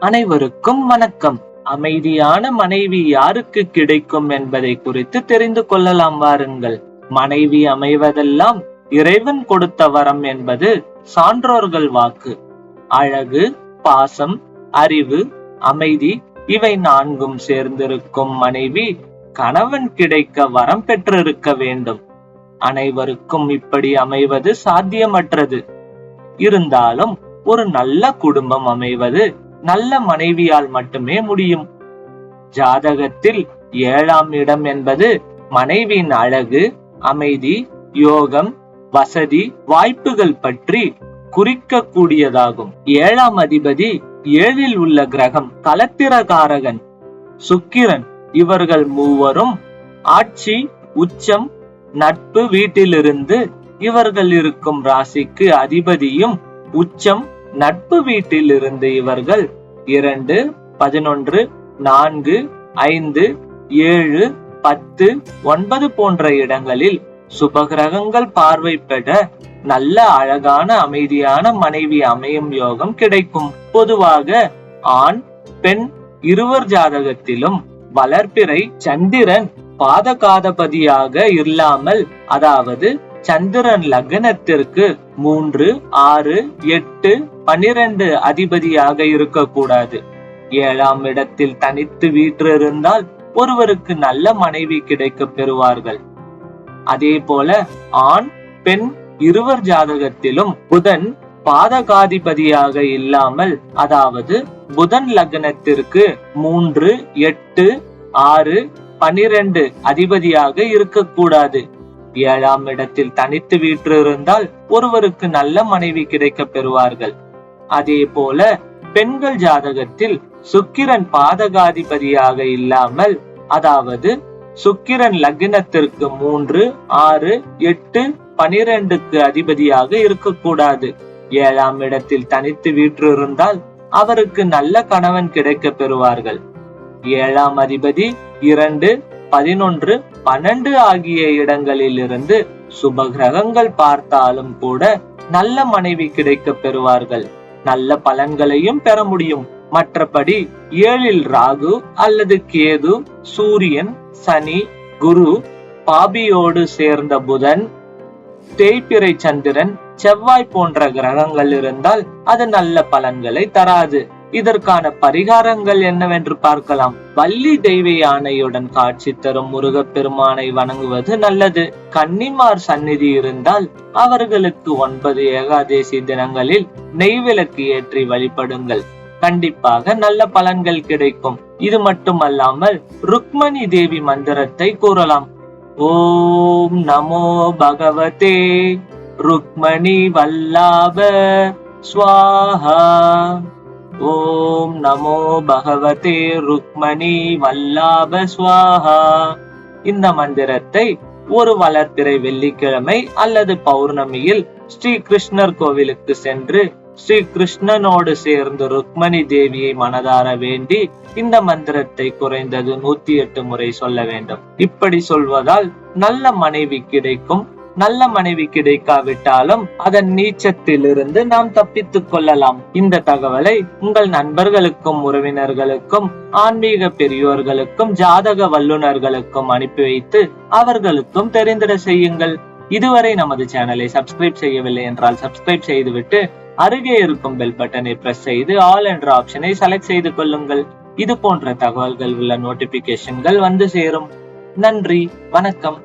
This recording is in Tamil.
அனைவருக்கும் வணக்கம். அமைதியான மனைவி யாருக்கு கிடைக்கும் என்பதை குறித்து தெரிந்து கொள்ளலாம் வாருங்கள். மனைவி அமைவதெல்லாம் இறைவன் கொடுத்த வரம் என்பது சான்றோர்கள் வாக்கு. அழகு, பாசம், அறிவு, அமைதி இவை நான்கும் சேர்ந்திருக்கும் மனைவி கணவன் கிடைக்க வரம் பெற்றிருக்க வேண்டும். அனைவருக்கும் இப்படி அமைவது சாத்தியமற்றது. இருந்தாலும் ஒரு நல்ல குடும்பம் அமைவது நல்ல மனைவியால் மட்டுமே முடியும். ஜாதகத்தில் 7ஆம் இடம் என்பது மனைவியின் அழகு, அமைதி, யோகம், வசதி, வாய்ப்புகள் பற்றி குறிக்கக்கூடியதாகும். 7ஆம் அதிபதி 7இல் உள்ள கிரகம் கலத்திரகாரகன் சுக்கிரன். இவர்கள் மூவரும் ஆட்சி, உச்சம், நட்பு வீட்டிலிருந்து இவர்கள் இருக்கும் ராசிக்கு அதிபதியும் உச்சம், நட்பு வீட்டில் இருந்து இவர்கள் 2, 11, 4, 5, 7, 10, 9 போன்ற இடங்களில் சுபகிரகங்கள் பார்வை பெற நல்ல அழகான அமைதியான மனைவி அமையும் யோகம் கிடைக்கும். பொதுவாக ஆண், பெண் இருவர் ஜாதகத்திலும் வளர்ப்பிறை சந்திரன் பாதகாதபதியாக இல்லாமல், அதாவது சந்திரன் லக்னத்திற்கு 3, 6, 8, 12 அதிபதியாக இருக்கக்கூடாது. 7ஆம் இடத்தில் தனித்து வீற்றிருந்தால் ஒருவருக்கு நல்ல மனைவி கிடைக்க பெறுவார்கள். அதே போல ஆண், பெண் இருவர் ஜாதகத்திலும் புதன் பாதகாதிபதியாக இல்லாமல், அதாவது புதன் லக்னத்திற்கு 3, 8, 6, 12 அதிபதியாக இருக்கக்கூடாது. 7ஆம் இடத்தில் தனித்து வீற்றிருந்தால் ஒருவருக்கு நல்ல மனைவி கிடைக்க பெறுவார்கள். அதே போல பெண்கள் ஜாதகத்தில் சுக்கிரன் பாதகாதிபதியாக இல்லாமல், அதாவது சுக்கிரன் லக்னத்திற்கு 3, 6, 8, 12க்கு அதிபதியாக இருக்கக்கூடாது. 7ஆம் இடத்தில் தனித்து வீற்றிருந்தால் அவருக்கு நல்ல கணவன் கிடைக்க பெறுவார்கள். 7ஆம் அதிபதி 2, 11, 12 ஆகிய இடங்களில் இருந்து சுப கிரகங்கள் பார்த்தாலும் கூட நல்ல மனைவி கிடைக்க பெறுவார்கள். நல்ல பலன்களையும் பெற முடியும். மற்றபடி 7இல் ராகு அல்லது கேது, சூரியன், சனி, குரு, பாபியோடு சேர்ந்த புதன், தேய்பிறை சந்திரன், செவ்வாய் போன்ற கிரகங்கள் இருந்தால் அது நல்ல பலன்களை தராது. இதற்கான பரிகாரங்கள் என்னவென்று பார்க்கலாம். வள்ளி தெய்வ யானையுடன் காட்சி தரும் முருகப்பெருமானை வணங்குவது நல்லது. கன்னிமார் சந்நிதி இருந்தால் அவர்களுக்கு 9 ஏகாதேசி தினங்களில் நெய்விளக்கு ஏற்றி வழிபடுங்கள். கண்டிப்பாக நல்ல பலன்கள் கிடைக்கும். இது மட்டுமல்லாமல் ருக்மணி தேவி மந்திரத்தை கூறலாம். ஓம் நமோ பகவதே ருக்மணி வல்லாப ஸ்வாஹா. ஓம் நமோ பகவதே ருக்மணி வல்லாப ஸ்வாஹா. இந்த மந்திரத்தை ஒரு வளர்ப்பிறை வெள்ளிக்கிழமை அல்லது பௌர்ணமியில் ஸ்ரீ கிருஷ்ணர் கோவிலுக்கு சென்று ஸ்ரீ கிருஷ்ணனோடு சேர்ந்து ருக்மணி தேவியை மனதார வேண்டி இந்த மந்திரத்தை குறைந்தது 108 முறை சொல்ல வேண்டும். இப்படி சொல்வதால் நல்ல மனைவி கிடைக்கும். நல்ல மனைவி கிடைக்காவிட்டாலும் அதன் நீச்சத்திலிருந்து நாம் தப்பித்துக் கொள்ளலாம். இந்த தகவலை உங்கள் நண்பர்களுக்கும், உறவினர்களுக்கும், ஆன்மீக பெரியோர்களுக்கும், ஜாதக வல்லுநர்களுக்கும் அனுப்பி வைத்து அவர்களுக்கும் தெரிந்திட செய்யுங்கள். இதுவரை நமது சேனலை சப்ஸ்கிரைப் செய்யவில்லை என்றால் சப்ஸ்கிரைப் செய்துவிட்டு அருகே இருக்கும் பெல் பட்டனை பிரஸ் செய்து ஆல் என்ற ஆப்ஷனை செலக்ட் செய்து கொள்ளுங்கள். இது போன்ற தகவல்கள் உள்ள நோட்டிபிகேஷன்கள் வந்து சேரும். நன்றி, வணக்கம்.